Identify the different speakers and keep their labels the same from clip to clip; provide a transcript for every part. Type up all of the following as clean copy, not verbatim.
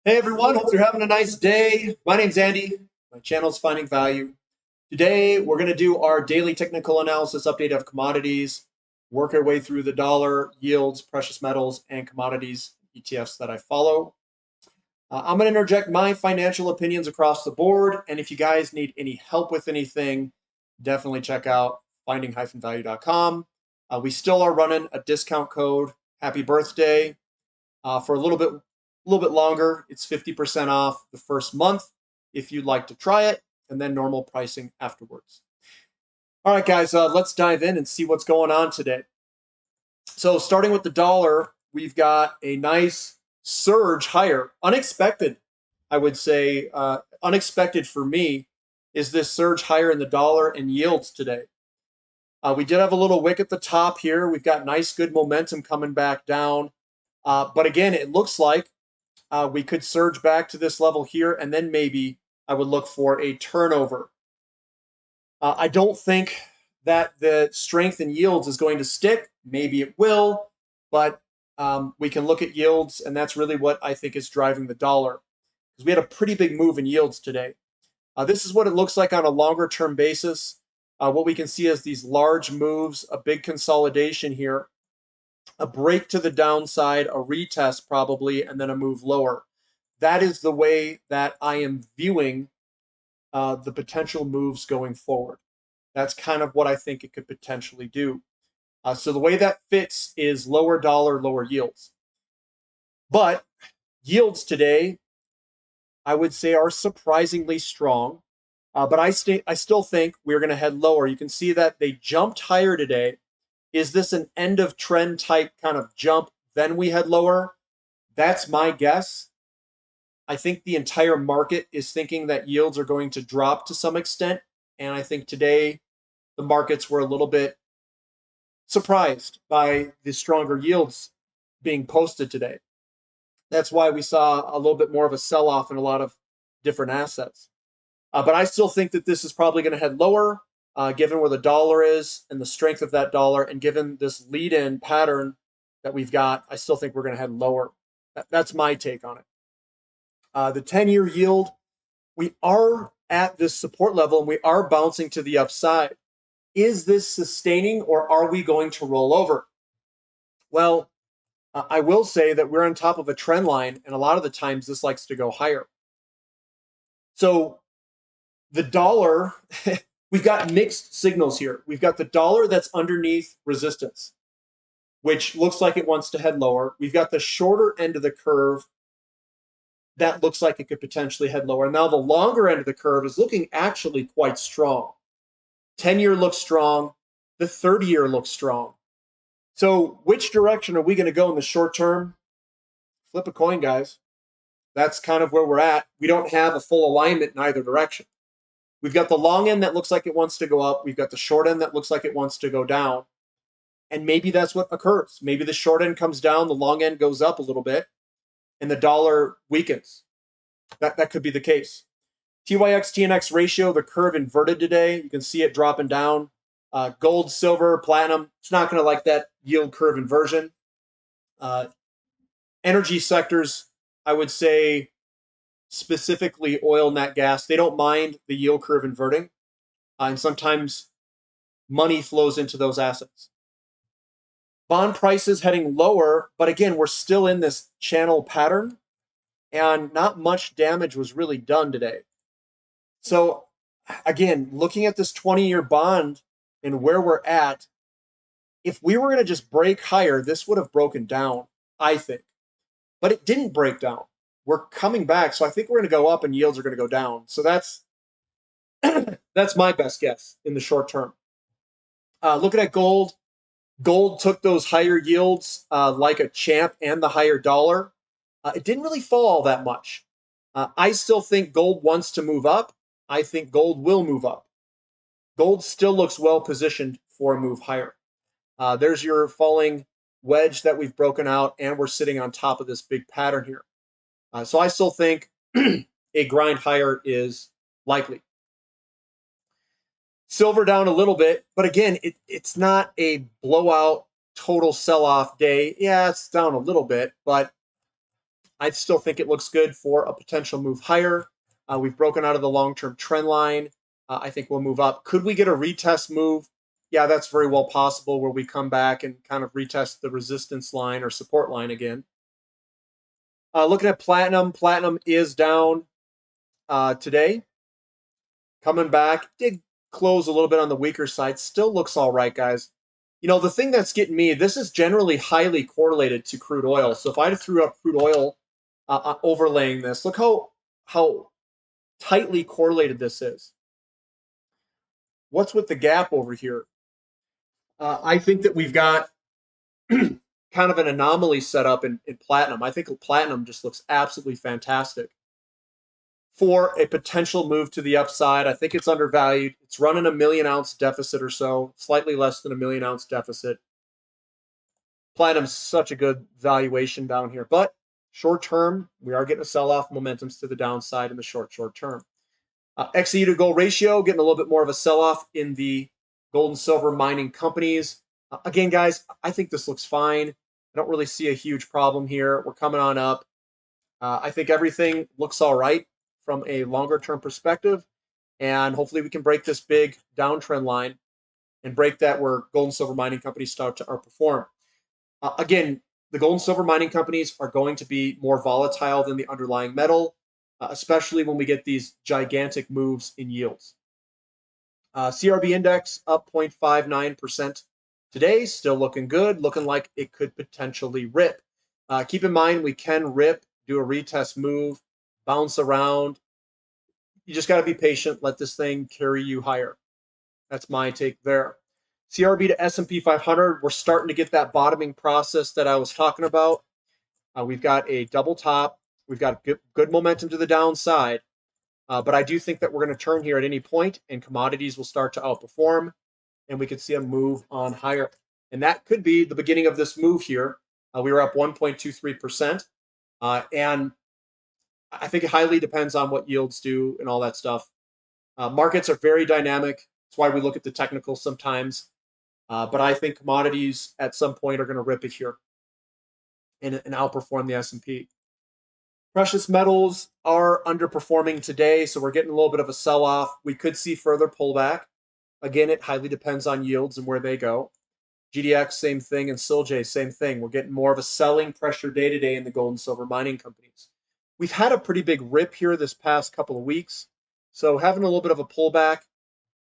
Speaker 1: Hey everyone, hope you're having a nice day. My name's Andy. My channel's Finding Value. Today we're going to do our daily technical analysis update of commodities, work our way through the dollar, yields, precious metals, and commodities ETFs that I follow. I'm going to interject my financial opinions across the board, and if you guys need any help with anything, definitely check out finding-value.com. We still are running a discount code. Happy birthday for a little bit longer. It's 50% off the first month if you'd like to try it, and then normal pricing afterwards. All right, guys, let's dive in and see what's going on today. So starting with the dollar, we've got a nice surge higher. Unexpected, I would say. Unexpected for me is this surge higher in the dollar and yields today. We did have a little wick at the top here. We've got nice, good momentum coming back down. But again, it looks like we could surge back to this level here, and then maybe I would look for a turnover. I don't think that the strength in yields is going to stick. Maybe it will, but we can look at yields, and that's really what I think is driving the dollar. Because we had a pretty big move in yields today. This is what it looks like on a longer term basis. What we can see is these large moves, a big consolidation here, a break to the downside, a retest probably, and then a move lower. That is the way that I am viewing the potential moves going forward. That's kind of what I think it could potentially do. So the way that fits is lower dollar, lower yields. But yields today, I would say, are surprisingly strong. But I still think we're going to head lower. You can see that they jumped higher today. Is this an end of trend type kind of jump? Then we head lower. That's my guess. I think the entire market is thinking that yields are going to drop to some extent. And I think today the markets were a little bit surprised by the stronger yields being posted today. That's why we saw a little bit more of a sell off in a lot of different assets. But I still think that this is probably going to head lower, given where the dollar is and the strength of that dollar, and given this lead in pattern that we've got, I still think we're going to head lower. That's my take on it. The 10-year yield, we are at this support level and we are bouncing to the upside. Is this sustaining, or are we going to roll over? Well, I will say that we're on top of a trend line, and a lot of the times this likes to go higher. So the dollar, we've got mixed signals here. We've got the dollar that's underneath resistance, which looks like it wants to head lower. We've got the shorter end of the curve that looks like it could potentially head lower. Now the longer end of the curve is looking actually quite strong. 10-year looks strong. The 30-year looks strong. So which direction are we going to go in the short term? Flip a coin, guys. That's kind of where we're at. We don't have a full alignment in either direction. We've got the long end that looks like it wants to go up. We've got the short end that looks like it wants to go down. And maybe that's what occurs. Maybe the short end comes down, the long end goes up a little bit, and the dollar weakens. That could be the case. TYX TNX ratio, the curve inverted today. You can see it dropping down. Gold, silver, platinum, it's not going to like that yield curve inversion. Energy sectors, I would say specifically oil, nat gas, they don't mind the yield curve inverting. And sometimes money flows into those assets. Bond prices heading lower, but again, we're still in this channel pattern, and not much damage was really done today. So again, looking at this 20-year bond and where we're at, if we were going to just break higher, this would have broken down, I think. But it didn't break down. We're coming back, so I think we're going to go up and yields are going to go down. So that's my best guess in the short term. Looking at gold, gold took those higher yields like a champ and the higher dollar. It didn't really fall all that much. I still think gold wants to move up. I think gold will move up. Gold still looks well positioned for a move higher. There's your falling wedge that we've broken out, and we're sitting on top of this big pattern here. So I still think a grind higher is likely. Silver down a little bit, but again, it's not a blowout total sell-off day. Yeah, it's down a little bit, but I still think it looks good for a potential move higher. We've broken out of the long-term trend line. I think we'll move up. Could we get a retest move? Yeah, that's very well possible where we come back and kind of retest the resistance line or support line again. Looking at platinum, platinum is down today. Coming back, did close a little bit on the weaker side. Still looks all right, guys. You know, the thing that's getting me, this is generally highly correlated to crude oil. So if I threw up crude oil overlaying this, look how tightly correlated this is. What's with the gap over here? I think that we've got kind of an anomaly set up in platinum. I think platinum just looks absolutely fantastic for a potential move to the upside. I think it's undervalued. It's running a 1,000,000 ounce deficit or so, slightly less than a 1,000,000 ounce deficit. Platinum's such a good valuation down here, but short term, we are getting a sell-off momentums to the downside in the short term. XE to gold ratio, getting a little bit more of a sell-off in the gold and silver mining companies. Again, guys, I think this looks fine. I don't really see a huge problem here. We're coming on up. I think everything looks all right from a longer term perspective. And hopefully we can break this big downtrend line and break that where gold and silver mining companies start to outperform. Again, the gold and silver mining companies are going to be more volatile than the underlying metal, especially when we get these gigantic moves in yields. CRB index up 0.59% today, still looking good, looking like it could potentially rip. Keep in mind, we can rip, do a retest move, bounce around. You just got to be patient, let this thing carry you higher. That's my take there. CRB to S&P 500, we're starting to get that bottoming process that I was talking about. We've got a double top. We've got good momentum to the downside. But I do think that we're going to turn here at any point, and commodities will start to outperform, and we could see a move on higher. And that could be the beginning of this move here. We were up 1.23%. And I think it highly depends on what yields do and all that stuff. Markets are very dynamic. That's why we look at the technical sometimes. But I think commodities at some point are going to rip it here and outperform the S&P. Precious metals are underperforming today, so we're getting a little bit of a sell-off. We could see further pullback. Again, it highly depends on yields and where they go. GDX, same thing, and SILJ, same thing. We're getting more of a selling pressure day-to-day in the gold and silver mining companies. We've had a pretty big rip here this past couple of weeks, so having a little bit of a pullback,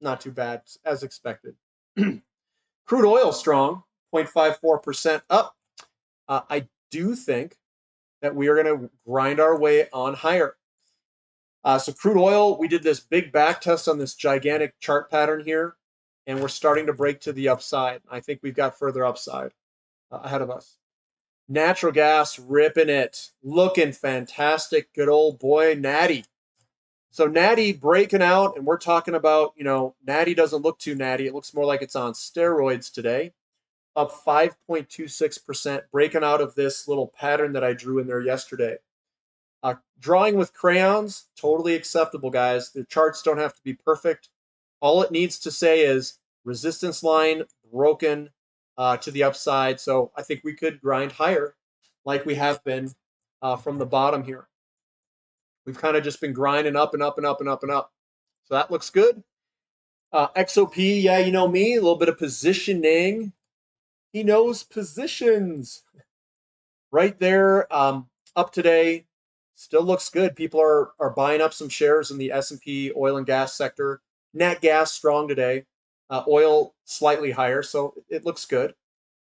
Speaker 1: not too bad, as expected. Crude oil strong, 0.54% up. I do think that we are going to grind our way on higher. So crude oil, we did this big back test on this gigantic chart pattern here, and we're starting to break to the upside. I think we've got further upside ahead of us. Natural gas, ripping it, looking fantastic. Good old boy, Natty. So Natty breaking out, and we're talking about, Natty doesn't look too natty. It looks more like it's on steroids today. Up 5.26%, breaking out of this little pattern that I drew in there yesterday. Drawing with crayons, totally acceptable, guys. The charts don't have to be perfect. All it needs to say is resistance line broken to the upside. So I think we could grind higher like we have been from the bottom here. We've kind of just been grinding up and up and up and up and up. So that looks good. XOP, yeah, you know me, a little bit of positioning. He knows positions. Right there, up today, still looks good. People are buying up some shares in the S&P oil and gas sector. Nat gas strong today. Oil slightly higher, so it looks good.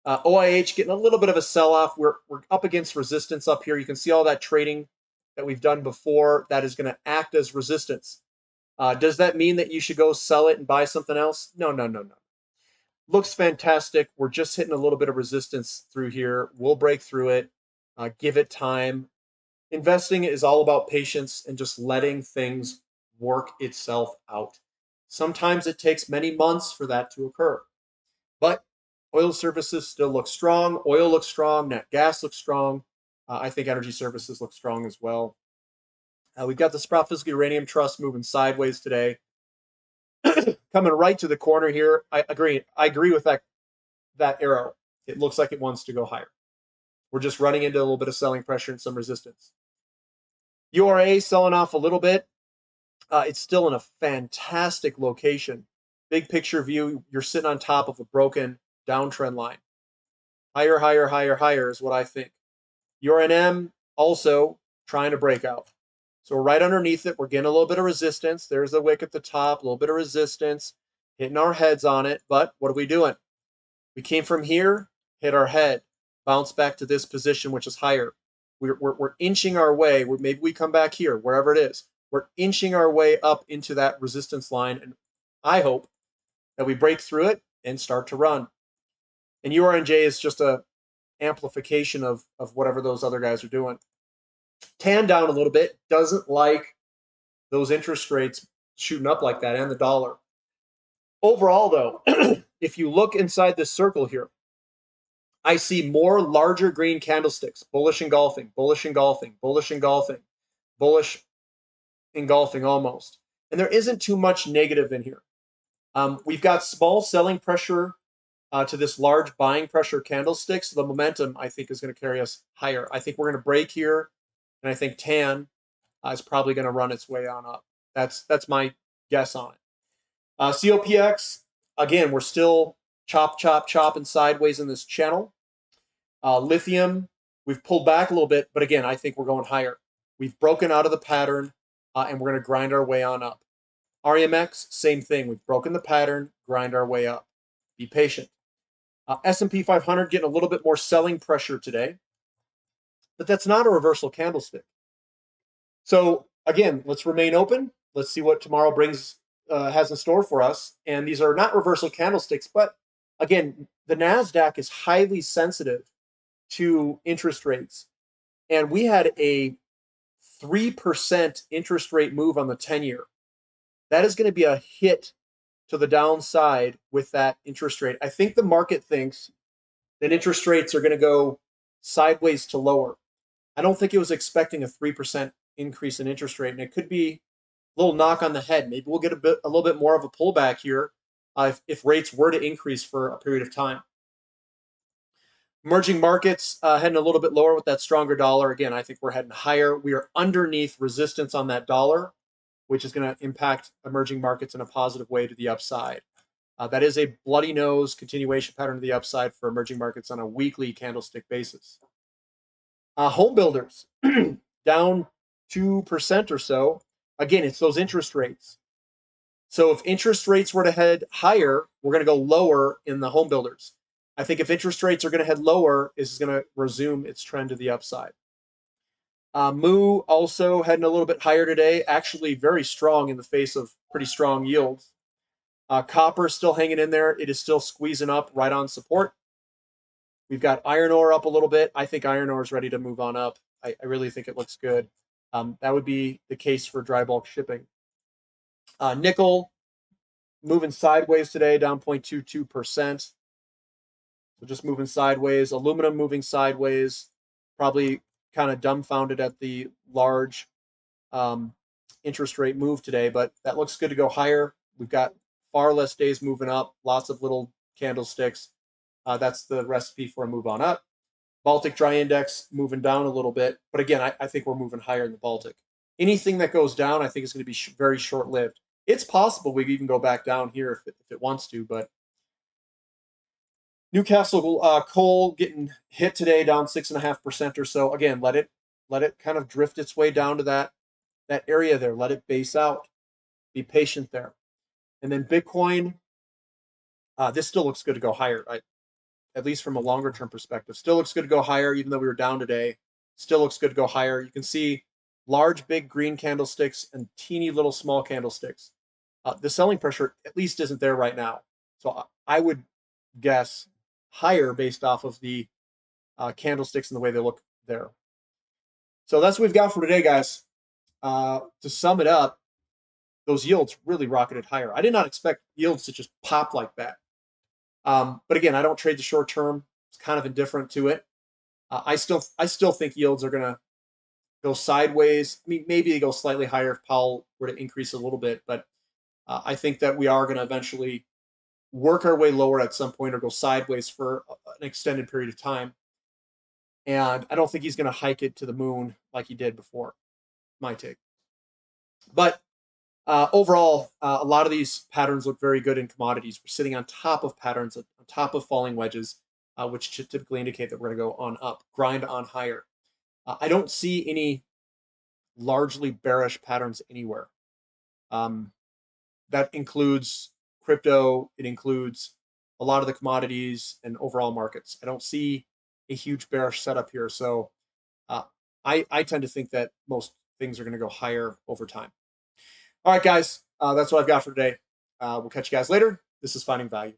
Speaker 1: OIH getting a little bit of a sell-off. We're up against resistance up here. You can see all that trading that we've done before that is going to act as resistance. Does that mean that you should go sell it and buy something else? No. Looks fantastic. We're just hitting a little bit of resistance through here. We'll break through it. Give it time. Investing is all about patience and just letting things work itself out. Sometimes it takes many months for that to occur. But oil services still look strong. Oil looks strong. Nat gas looks strong. I think energy services look strong as well. We've got the Sprott Physical Uranium Trust moving sideways today. Coming right to the corner here. I agree with that arrow. It looks like it wants to go higher. We're just running into a little bit of selling pressure and some resistance. URA selling off a little bit. It's still in a fantastic location. Big picture view, you're sitting on top of a broken downtrend line. Higher, higher, higher, higher is what I think. Uranium also trying to break out. So we're right underneath it. We're getting a little bit of resistance. There's the wick at the top, a little bit of resistance, hitting our heads on it. But what are we doing? We came from here, hit our head, bounce back to this position, which is higher. We're inching our way. Maybe we come back here, wherever it is. We're inching our way up into that resistance line. And I hope that we break through it and start to run. And URNJ is just a amplification of whatever those other guys are doing. TAN down a little bit, doesn't like those interest rates shooting up like that and the dollar. Overall, though, if you look inside this circle here, I see more larger green candlesticks, bullish engulfing, bullish engulfing, bullish engulfing, bullish engulfing almost. And there isn't too much negative in here. We've got small selling pressure to this large buying pressure candlestick. So the momentum, I think, is going to carry us higher. I think we're going to break here. And I think TAN is probably going to run its way on up. That's my guess on it. COPX, again, we're still chopping sideways in this channel. Lithium, we've pulled back a little bit, but again, I think we're going higher. We've broken out of the pattern, and we're going to grind our way on up. REMX, same thing. We've broken the pattern, grind our way up. Be patient. S&P 500 getting a little bit more selling pressure today, but that's not a reversal candlestick. So again, let's remain open. Let's see what tomorrow has in store for us. And these are not reversal candlesticks, but again, the NASDAQ is highly sensitive to interest rates. And we had a 3% interest rate move on the 10-year. That is going to be a hit to the downside with that interest rate. I think the market thinks that interest rates are going to go sideways to lower. I don't think it was expecting a 3% increase in interest rate, and it could be a little knock on the head. Maybe we'll get a little bit more of a pullback here if rates were to increase for a period of time. Emerging markets heading a little bit lower with that stronger dollar. Again, I think we're heading higher. We are underneath resistance on that dollar, which is going to impact emerging markets in a positive way to the upside. That is a bloody nose continuation pattern to the upside for emerging markets on a weekly candlestick basis. Home builders down 2% or so. Again, it's those interest rates. So if interest rates were to head higher, we're going to go lower in the home builders. I think if interest rates are going to head lower, this is going to resume its trend to the upside. MU also heading a little bit higher today, actually very strong in the face of pretty strong yields. Copper still hanging in there. It is still squeezing up right on support. We've got iron ore up a little bit. I think iron ore is ready to move on up. I really think it looks good. That would be the case for dry bulk shipping. Nickel moving sideways today, down 0.22%. So just moving sideways. Aluminum moving sideways. Probably kind of dumbfounded at the large interest rate move today, but that looks good to go higher. We've got far less days moving up, lots of little candlesticks. That's the recipe for a move on up. Baltic Dry Index moving down a little bit, but again, I think we're moving higher in the Baltic. Anything that goes down, I think is going to be very short-lived. It's possible we even go back down here if it wants to, but Newcastle coal getting hit today, down 6.5% or so. Again, let it kind of drift its way down to that area there. Let it base out. Be patient there. And then Bitcoin, this still looks good to go higher, right? At least from a longer term perspective. Still looks good to go higher, even though we were down today. Still looks good to go higher. You can see large, big green candlesticks and teeny little small candlesticks. The selling pressure at least isn't there right now. So I would guess higher based off of the candlesticks and the way they look there. So that's what we've got for today, guys. To sum it up, those yields really rocketed higher. I did not expect yields to just pop like that. But again, I don't trade the short term. It's kind of indifferent to it. I still think yields are going to go sideways. I mean, maybe they go slightly higher if Powell were to increase a little bit, but I think that we are going to eventually work our way lower at some point or go sideways for an extended period of time. And I don't think he's going to hike it to the moon like he did before. My take. But overall, a lot of these patterns look very good in commodities. We're sitting on top of patterns, on top of falling wedges, which should typically indicate that we're going to go on up, grind on higher. I don't see any largely bearish patterns anywhere. That includes crypto. It includes a lot of the commodities and overall markets. I don't see a huge bearish setup here. So uh, I tend to think that most things are going to go higher over time. All right, guys, that's what I've got for today. We'll catch you guys later. This is Finding Value.